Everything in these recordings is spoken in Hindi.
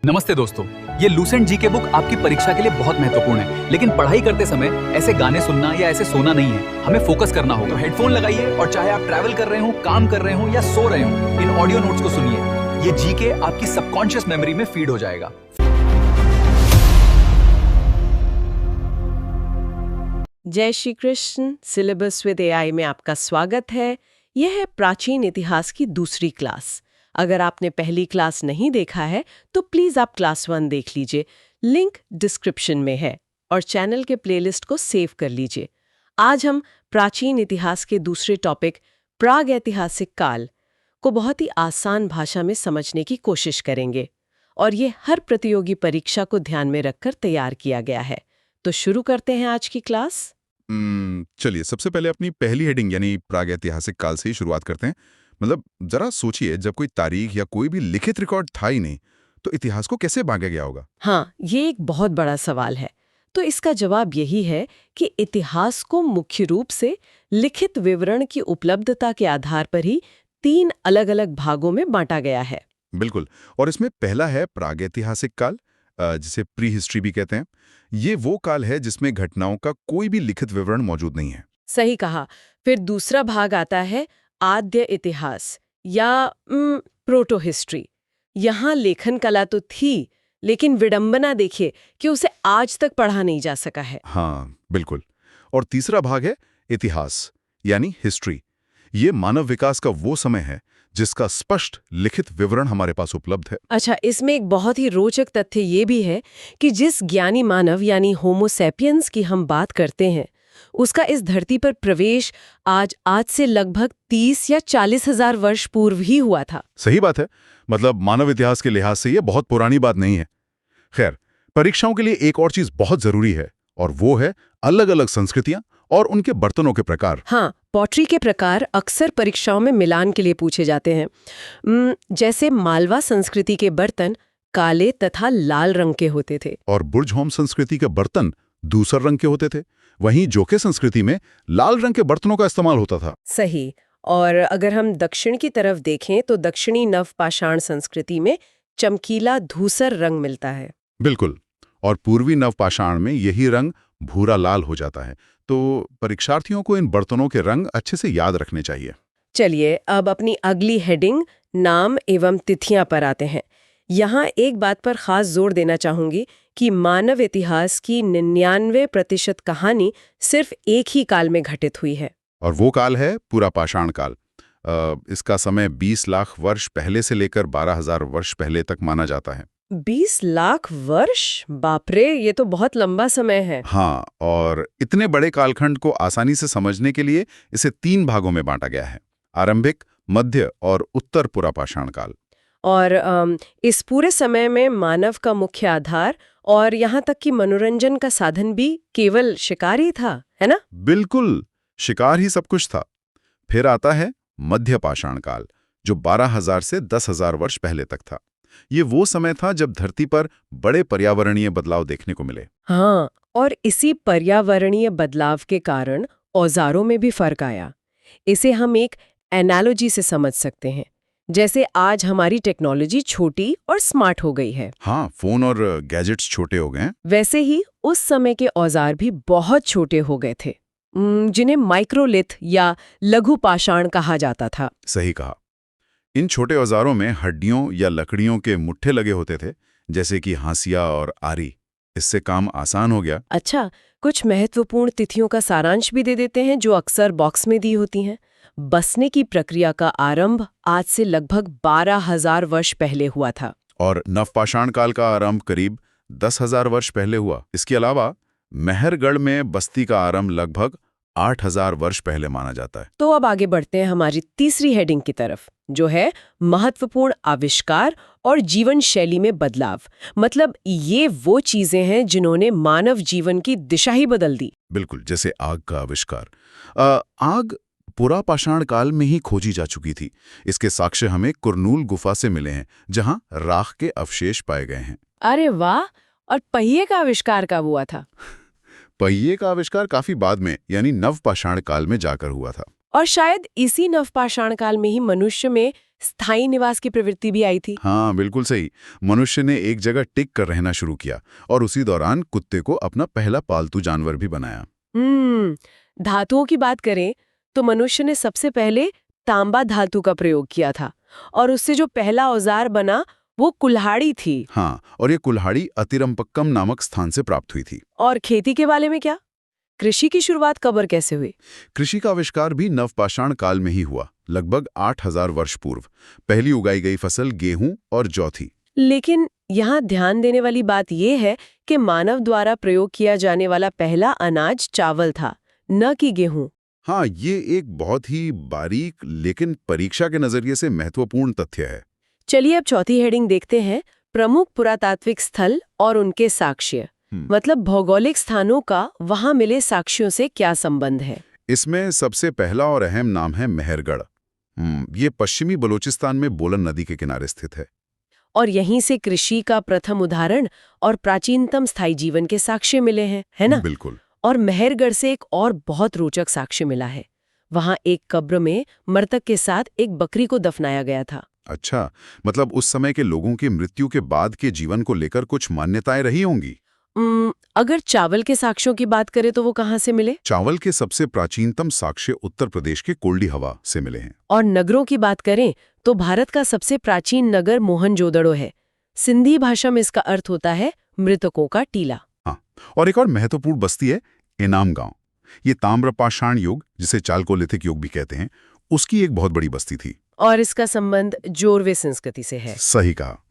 नमस्ते दोस्तों, ये लूसेंट जी के बुक आपकी परीक्षा के लिए बहुत महत्वपूर्ण है, लेकिन पढ़ाई करते समय ऐसे गाने सुनना या ऐसे सोना नहीं है। हमें फोकस करना होगा। तो हेडफोन लगाइए और चाहे आप ट्रैवल कर रहे हो, काम कर रहे हो या सो रहे हो, इन ऑडियो नोट्स को सुनिए। ये जीके आपकी सबकॉन्शियस मेमोरी में फीड हो जाएगा। जय Shri Krishna. Syllabus with AI में आपका स्वागत है। यह है प्राचीन इतिहास की दूसरी क्लास। अगर आपने पहली क्लास नहीं देखा है तो प्लीज आप क्लास 1 देख लीजिए, लिंक डिस्क्रिप्शन में है, और चैनल के प्लेलिस्ट को सेव कर लीजिए। आज हम प्राचीन इतिहास के दूसरे टॉपिक प्राग ऐतिहासिक काल को बहुत ही आसान भाषा में समझने की कोशिश करेंगे, और ये हर प्रतियोगी परीक्षा को ध्यान में रखकर तैयार किया गया है। तो शुरू करते हैं आज की क्लास। चलिए, सबसे पहले अपनी पहली हेडिंग यानी प्रागैतिहासिक काल से ही शुरुआत करते हैं। मतलब जरा सोचिए, जब कोई तारीख या कोई भी लिखित रिकॉर्ड था ही नहीं, तो इतिहास को कैसे बांटा गया होगा? हाँ, ये एक बहुत बड़ा सवाल है। तो इसका जवाब यही है कि इतिहास को मुख्य रूप से लिखित विवरण की उपलब्धता के आधार पर ही 3 अलग-अलग भागों में बांटा गया है। बिल्कुल। और इसमें पहला है प्रागैतिहासिक काल, जिसे प्री हिस्ट्री भी कहते हैं। ये वो काल है जिसमें घटनाओं का कोई भी लिखित विवरण मौजूद नहीं है। सही कहा। फिर दूसरा भाग आता है आद्य इतिहास या प्रोटो हिस्ट्री। यहाँ लेखन कला तो थी, लेकिन विडंबना देखिए कि उसे आज तक पढ़ा नहीं जा सका है। हाँ, बिल्कुल। और तीसरा भाग है इतिहास यानी हिस्ट्री। ये मानव विकास का वो समय है जिसका स्पष्ट लिखित विवरण हमारे पास उपलब्ध है। अच्छा, इसमें एक बहुत ही रोचक तथ्य ये भी है कि जिस ज्ञानी मानव यानी होमो सैपियंस की हम बात करते हैं, उसका इस धरती पर प्रवेश आज से लगभग 30 या 40 हजार वर्ष पूर्व ही हुआ था। सही बात है। मतलब मानव इतिहास के लिहाज से ये बहुत पुरानी बात नहीं है। खैर, परीक्षाओं के लिए एक और चीज बहुत जरूरी है, और वो है अलग-अलग संस्कृतियां और उनके बर्तनों के प्रकार। हाँ, पॉटरी के प्रकार अक्सर परीक्षाओं में मिलान के लिए पूछे जाते हैं। जैसे मालवा संस्कृति के बर्तन काले तथा लाल रंग के होते थे, और बुर्जहोम संस्कृति के बर्तन दूसर रंग के होते थे। वहीं जोके संस्कृति में लाल रंग के बर्तनों का इस्तेमाल होता था। सही। और अगर हम दक्षिण की तरफ देखें तो दक्षिणी नवपाषाण संस्कृति में चमकीला धूसर रंग मिलता है। बिल्कुल। और पूर्वी नवपाषाण में यही रंग भूरा लाल हो जाता है। तो परीक्षार्थियों को इन बर्तनों के रंग अच्छे से याद रखने चाहिए। चलिए अब अपनी अगली हेडिंग नाम एवं तिथियां पर आते हैं। यहाँ एक बात पर खास जोर देना चाहूंगी कि मानव इतिहास की 99% कहानी सिर्फ एक ही काल में घटित हुई है। और वो काल है पूरा पाषाण काल। इसका समय 20 लाख वर्ष पहले से लेकर 12,000 वर्ष पहले तक माना जाता है। 20 लाख वर्ष? बाप रे, ये तो बहुत लंबा समय है। हाँ, और इतने बड़े कालखंड को आसानी से समझने के लिए इसे 3 भागों में बांटा गया है: आरंभिक, मध्य और उत्तर पूरा पाषाण काल। और इस पूरे समय में मानव का मुख्य आधार और यहाँ तक कि मनोरंजन का साधन भी केवल शिकार ही था, है ना? बिल्कुल, शिकार ही सब कुछ था। फिर आता है मध्य पाषाण काल, जो 12,000 से 10,000 वर्ष पहले तक था। ये वो समय था जब धरती पर बड़े पर्यावरणीय बदलाव देखने को मिले। हाँ, और इसी पर्यावरणीय बदलाव के कारण औजारों में भी फर्क आया। इसे हम एक एनालॉजी से समझ सकते हैं। जैसे आज हमारी टेक्नोलॉजी छोटी और स्मार्ट हो गई है। हाँ, फोन और गैजेट्स छोटे हो गए हैं। वैसे ही उस समय के औजार भी बहुत छोटे हो गए थे, जिन्हें माइक्रोलिथ या लघु पाषाण कहा जाता था। सही कहा। इन छोटे औजारों में हड्डियों या लकड़ियों के मुट्ठे लगे होते थे, जैसे कि हांसिया और आरी। इससे काम आसान हो गया। अच्छा, कुछ महत्वपूर्ण तिथियों का सारांश भी दे देते हैं जो अक्सर बॉक्स में दी होती हैं। बसने की प्रक्रिया का आरंभ आज से लगभग 12,000 वर्ष पहले हुआ था। और नवपाषाण काल का आरंभ करीब 10,000 वर्ष पहले हुआ। इसके अलावा मेहरगढ़ में बस्ती का आरंभ लगभग 8,000 वर्ष पहले माना जाता है। तो अब आगे बढ़ते हैं हमारी तीसरी हेडिंग की तरफ, जो है महत्वपूर्ण आविष्कार और जीवन शैली में बदलाव। मतलब ये वो चीजें हैं जिन्होंने मानव जीवन की दिशा ही बदल दी। बिल्कुल, जैसे आग का आविष्कार। आग पूरा पाषाण काल में ही खोजी जा चुकी थी। इसके साक्ष्य हमें कुरनूल गुफा से मिले हैं, जहां राख के अवशेष पाए गए हैं। अरे वाह! और पहिए का आविष्कार कब हुआ था? पहिए का आविष्कार काफी बाद में, यानी नवपाषाण काल में जाकर हुआ था। और शायद इसी नवपाषाण काल में ही मनुष्य में स्थायी निवास की प्रवृत्ति भी आई थी। हाँ, बिल्कुल सही। मनुष्य ने एक जगह टिक कर रहना शुरू किया और उसी दौरान कुत्ते को अपना पहला पालतू जानवर भी बनाया। धातुओं की बात करें तो मनुष्य ने सबसे पहले तांबा धातु का प्रयोग किया था और उससे जो पहला औजार बना वो कुल्हाड़ी थी। हाँ, और ये कुल्हाड़ी अतिरम्पक्कम नामक स्थान से प्राप्त हुई थी। और खेती के बारे में क्या? कृषि की शुरुआत कब और कैसे हुई? कृषि का आविष्कार भी नवपाषाण काल में ही हुआ, लगभग 8000 वर्ष पूर्व। पहली उगाई गई फसल गेहूं और जौ थी। लेकिन यहाँ ध्यान देने वाली बात यह है कि मानव द्वारा प्रयोग किया जाने वाला पहला अनाज चावल था, न कि गेहूं। हाँ, ये एक बहुत ही बारीक लेकिन परीक्षा के नजरिए से महत्वपूर्ण तथ्य है। चलिए अब चौथी हेडिंग देखते हैं, प्रमुख पुरातात्विक स्थल और उनके साक्ष्य। मतलब भौगोलिक स्थानों का वहां मिले साक्ष्यों से क्या संबंध है? इसमें सबसे पहला और अहम नाम है मेहरगढ़। ये पश्चिमी बलूचिस्तान में बोलन नदी के किनारे स्थित है। और यहीं से कृषि का प्रथम उदाहरण और प्राचीनतम स्थायी जीवन के साक्ष्य मिले हैं, है ना? बिल्कुल। और मेहरगढ़ से एक और बहुत रोचक साक्ष्य मिला है। वहां एक कब्र में मृतक के साथ एक बकरी को दफनाया गया था। अच्छा, मतलब उस समय के लोगों की मृत्यु के बाद के जीवन को लेकर कुछ मान्यताएं रही होंगी। अगर चावल के साक्ष्यों की बात करें तो वो कहाँ से मिले? चावल के सबसे प्राचीनतम साक्ष्य उत्तर प्रदेश के कोल्डी हवा से मिले हैं। और नगरों की बात करें तो भारत का सबसे प्राचीन नगर मोहनजोदड़ो है। सिंधी भाषा में इसका अर्थ होता है मृतकों का टीला। हाँ, और एक और महत्वपूर्ण बस्ती है इनाम गांव। ये ताम्रपाषाण युग, जिसे चालकोलिथिक युग भी कहते हैं, उसकी एक बहुत बड़ी बस्ती थी। और इसका संबंध जोरवे संस्कृति से है। सही कहा।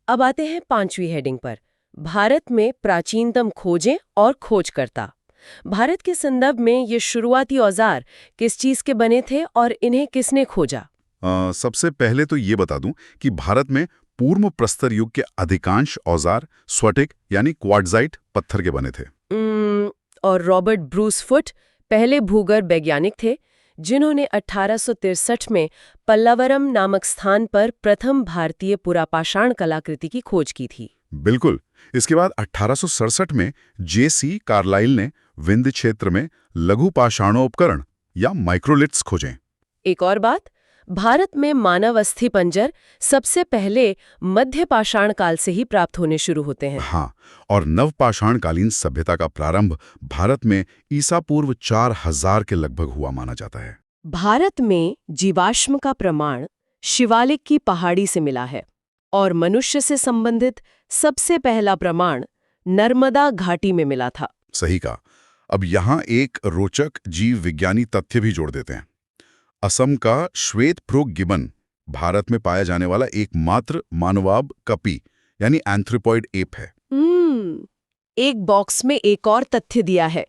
अब आते हैं पांचवी हेडिंग पर, भारत में प्राचीनतम खोजें और खोजकर्ता। भारत के संदर्भ में ये शुरुआती औजार किस चीज के बने थे और इन्हें किसने खोजा? सबसे पहले तो ये बता दूं कि भारत में पूर्व प्रस्तर युग के अधिकांश औजार स्फटिक यानी क्वार्ट्जाइट पत्थर के बने थे। और रॉबर्ट ब्रूस फुट पहले भूगर्भ वैज्ञानिक थे जिन्होंने 1863 में पल्लावरम नामक स्थान पर प्रथम भारतीय पुरापाषाण कलाकृति की खोज की थी। बिल्कुल। इसके बाद 1867 में जे.सी. कार्लाइल ने विंध्य क्षेत्र में लघु पाषाणोपकरण या माइक्रोलिथ्स खोजे। एक और बात, भारत में मानव अस्थि पंजर सबसे पहले मध्य पाषाण काल से ही प्राप्त होने शुरू होते हैं। हाँ, और नवपाषाणकालीन सभ्यता का प्रारंभ भारत में ईसा पूर्व 4000 के लगभग हुआ माना जाता है। भारत में जीवाश्म का प्रमाण शिवालिक की पहाड़ी से मिला है और मनुष्य से संबंधित सबसे पहला प्रमाण नर्मदा घाटी में मिला था। सही कहा। अब यहाँ एक रोचक जीव विज्ञानी तथ्य भी जोड़ देते हैं। असम का श्वेतभ्रुक गिबन भारत में पाया जाने वाला एकमात्र मानवाब कपी यानी एंथ्रोपॉइड एप है। एक बॉक्स में एक और तथ्य दिया है।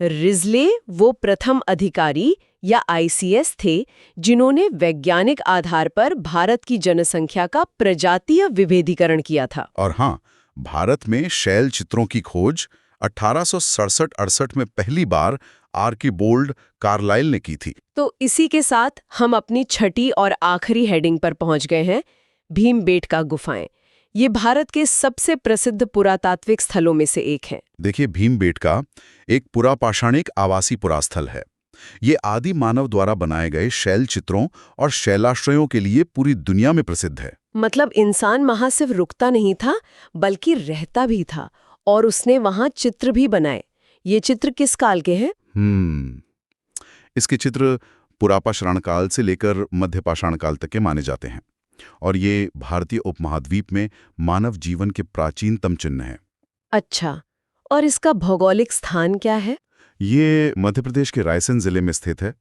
रिजले वो प्रथम अधिकारी या आईसीएस थे जिन्होंने वैज्ञानिक आधार पर भारत की जनसंख्या का प्रजातीय विभेदीकरण किया था। और हाँ, भारत में शैल चित्रों की खोज 1867-68 में पहली बार आर्किबोल्ड कार्लाइल ने की थी। तो इसी के साथ हम अपनी छठी और आखिरी हेडिंग पर पहुंच गए हैं, भीमबेटका गुफाएं। ये भारत के सबसे प्रसिद्ध पुरातात्विक स्थलों में से एक है। देखिए, भीमबेटका एक पुरापाषाणिक आवासी पुरास्थल है। ये आदि मानव द्वारा बनाए गए शैल चित्रों और शैलाश्रयों के लिए पूरी दुनिया में प्रसिद्ध है। मतलब इंसान वहां सिर्फ रुकता नहीं था बल्कि रहता भी था और उसने वहां चित्र भी बनाए। ये चित्र किस काल के हैं? इसके चित्र पुरापाषाण काल से लेकर मध्यपाषाण काल तक के माने जाते हैं और ये भारतीय उपमहाद्वीप में मानव जीवन के प्राचीनतम चिन्ह हैं। अच्छा, और इसका भौगोलिक स्थान क्या है? ये मध्य प्रदेश के रायसेन जिले में स्थित है।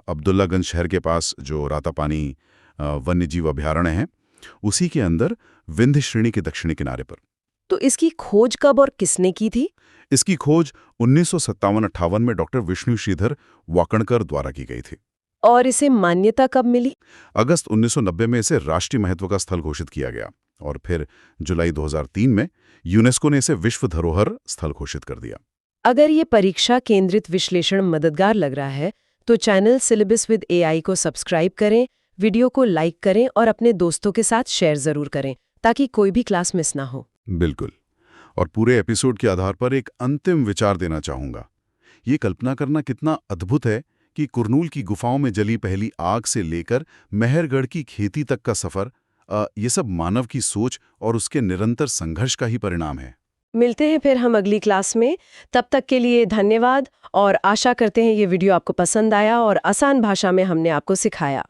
अब्दुल्लागंज शहर के पास जो रातापानी वन्यजीव अभयारण्य है, उसी के अंदर विंध्य श्रेणी के दक्षिणी किनारे पर। तो इसकी खोज कब और किसने की थी? इसकी खोज 1957-58 में डॉक्टर विष्णु श्रीधर वाकणकर द्वारा की गई थी। और इसे मान्यता कब मिली? अगस्त 1990 में इसे राष्ट्रीय महत्व का स्थल घोषित किया गया और फिर जुलाई 2003 में यूनेस्को ने इसे विश्व धरोहर स्थल घोषित कर दिया। अगर ये परीक्षा केंद्रित विश्लेषण मददगार लग रहा है तो चैनल सिलेबस विद एआई को सब्सक्राइब करें, वीडियो को लाइक करें और अपने दोस्तों के साथ शेयर जरूर करें ताकि कोई भी क्लास मिस ना हो। बिल्कुल। और पूरे एपिसोड के आधार पर एक अंतिम विचार देना चाहूंगा। ये कल्पना करना कितना अद्भुत है कि कुरनूल की गुफाओं में जली पहली आग से लेकर मेहरगढ़ की खेती तक का सफर, ये सब मानव की सोच और उसके निरंतर संघर्ष का ही परिणाम है। मिलते हैं फिर हम अगली क्लास में। तब तक के लिए धन्यवाद और आशा करते हैं ये वीडियो आपको पसंद आया और आसान भाषा में हमने आपको सिखाया।